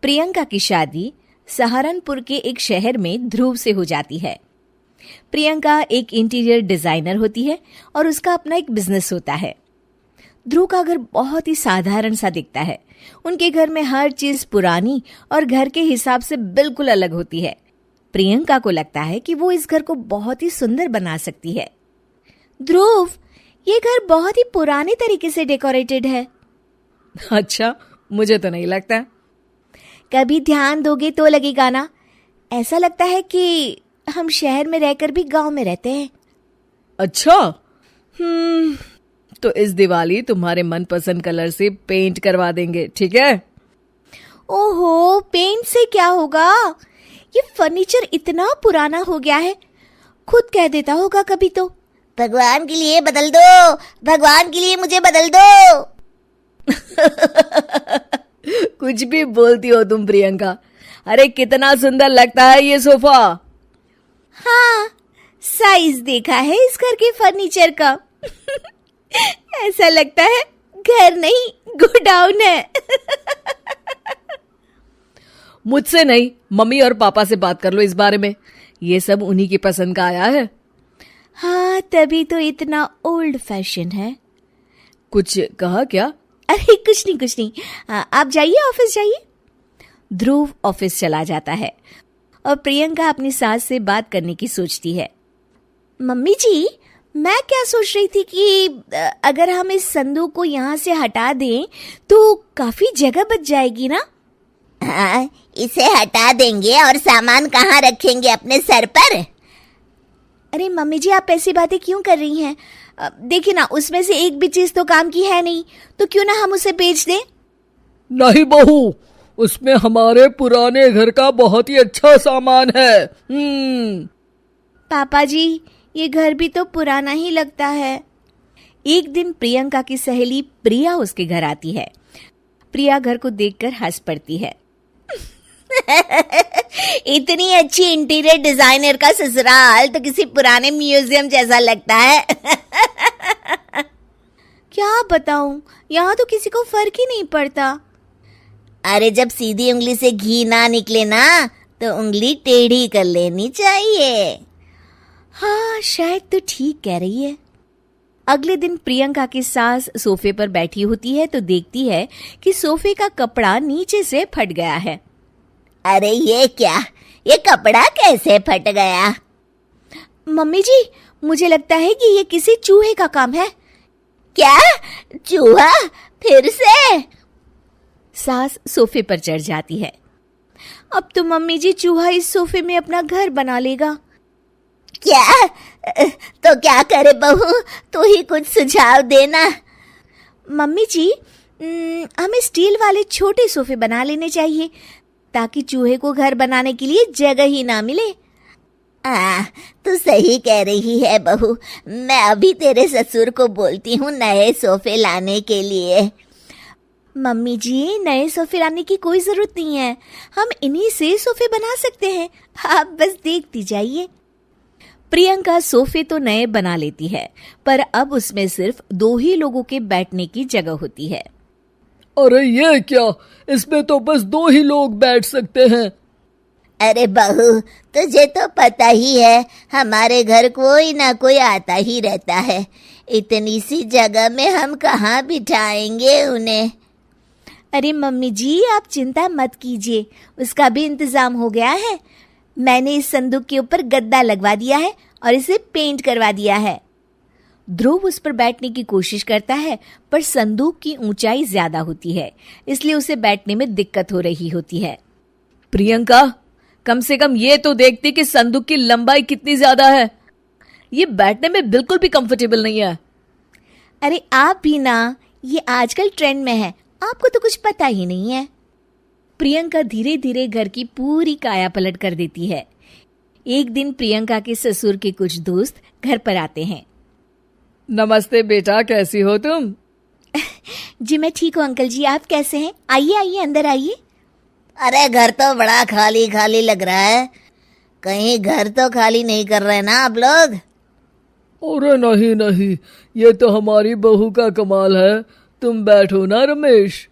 प्रियंका की शादी सहारनपुर के एक शहर में ध्रुव से हो जाती है। प्रियंका एक इंटीरियर डिजाइनर होती है और उसका अपना एक बिजनेस होता है। ध्रुव का घर बहुत ही साधारण सा दिखता है। उनके घर में हर चीज पुरानी और घर के हिसाब से बिल्कुल अलग होती है। प्रियंका को लगता है कि वो इस घर को बहुत ही सुंदर बना सकती है। ध्रुव, ये घर बहुत ही पुराने तरीके से डेकोरेटेड है। अच्छा, मुझे तो नहीं लगता। कभी ध्यान दोगे तो लगेगा ना। ऐसा लगता है कि हम शहर में रहकर भी गांव में रहते हैं। अच्छा, तो इस दिवाली तुम्हारे मनपसंद कलर से पेंट करवा देंगे, ठीक है? ओहो, पेंट से क्या होगा? ये फर्नीचर इतना पुराना हो गया है, खुद कह देता होगा कभी तो, भगवान के लिए बदल दो, भगवान के लिए मुझे बदल दो। कुछ भी बोलती हो तुम प्रियंका। अरे कितना सुंदर लगता है ये सोफा। हाँ, साइज देखा है इस घर के फर्नीचर का। ऐसा लगता है घर नहीं गोडाउन है। मुझसे नहीं, मम्मी और पापा से बात कर लो इस बारे में। ये सब उन्हीं की पसंद का आया है। हाँ, तभी तो इतना ओल्ड फैशन है। कुछ कहा क्या? अरे कुछ नहीं। आप जाइए, ऑफिस जाइए। ध्रुव ऑफिस चला जाता है और प्रियंका अपनी सास से बात करने की सोचती है। मम्मी जी, मैं क्या सोच रही थी कि अगर हम इस संदूक को यहाँ से हटा दें तो काफी जगह बच जाएगी ना। हाँ, इसे हटा देंगे और सामान कहाँ रखेंगे? अपने सर पर? अरे मम्मी जी, आप ऐसी बातें क्यों कर रही हैं? देखिए ना, उसमें से एक भी चीज तो काम की है नहीं, तो क्यों ना हम उसे बेच दें। नहीं बहू, उसमें हमारे पुराने घर का बहुत ही अच्छा सामान है। पापा जी, ये घर भी तो पुराना ही लगता है। एक दिन प्रियंका की सहेली प्रिया उसके घर आती है। प्रिया घर को देखकर हंस पड़ती है। इतनी अच्छी इंटीरियर डिजाइनर का ससुराल तो किसी पुराने म्यूजियम जैसा लगता है। क्या बताऊं, यहाँ तो किसी को फर्क ही नहीं पड़ता। अरे जब सीधी उंगली से घी ना निकले ना, तो उंगली टेढ़ी कर लेनी चाहिए। हाँ, शायद तो ठीक कह रही है। अगले दिन प्रियंका की सास सोफे पर बैठी होती है तो देखती है कि सोफे का कपड़ा नीचे से फट गया है। अरे ये क्या, ये कपड़ा कैसे फट गया? मम्मी जी, मुझे लगता है कि ये किसी चूहे का काम है। क्या? चूहा? फिर से? सास सोफे पर चढ़ जाती है। अब तो मम्मी जी चूहा इस सोफे में अपना घर बना लेगा। क्या? तो क्या करे बहू, तू ही कुछ सुझाव देना। मम्मी जी, हमें स्टील वाले छोटे सोफे बना लेने चाहिए ताकि चूहे को घर बनाने के लिए जगह ही ना मिले। तू सही कह रही है बहू। मैं अभी तेरे ससुर को बोलती हूँ नए सोफे लाने के लिए। मम्मी जी, नए सोफे लाने की कोई जरूरत नहीं है, हम इन्हीं से सोफे बना सकते हैं। आप बस देखती जाइए। प्रियंका सोफे तो नए बना लेती है, पर अब उसमें सिर्फ 2 ही लोगों के बैठने की जगह होती है। अरे ये क्या, इसमें तो बस 2 ही लोग बैठ सकते हैं। अरे बहू, तुझे तो पता ही है हमारे घर कोई ना कोई आता ही रहता है। इतनी सी जगह में हम कहाँ बिठाएंगे उन्हें? अरे मम्मी जी, आप चिंता मत कीजिए, उसका भी इंतजाम हो गया है। मैंने इस संदूक के ऊपर गद्दा लगवा दिया है और इसे पेंट करवा दिया है। ध्रुव उस पर बैठने की कोशिश करता है, पर संदूक की ऊंचाई ज्यादा होती है, इसलिए उसे बैठने में दिक्कत हो रही होती है। प्रियंका, कम से कम ये तो देखती कि संदूक की लंबाई कितनी ज्यादा है। ये बैठने में बिल्कुल भी कंफर्टेबल नहीं है। अरे आप भी ना, ये आजकल ट्रेंड में है, आपको तो कुछ पता ही नहीं है। प्रियंका धीरे धीरे घर की पूरी काया पलट कर देती है। एक दिन प्रियंका के ससुर के कुछ दोस्त घर पर आते हैं। नमस्ते बेटा, कैसी हो तुम? जी मैं ठीक हूँ अंकल जी, आप कैसे हैं? आइए आइए, अंदर आइए। अरे घर तो बड़ा खाली खाली लग रहा है, कहीं घर तो खाली नहीं कर रहे ना आप लोग? अरे नहीं, ये तो हमारी बहू का कमाल है। तुम बैठो ना रमेश।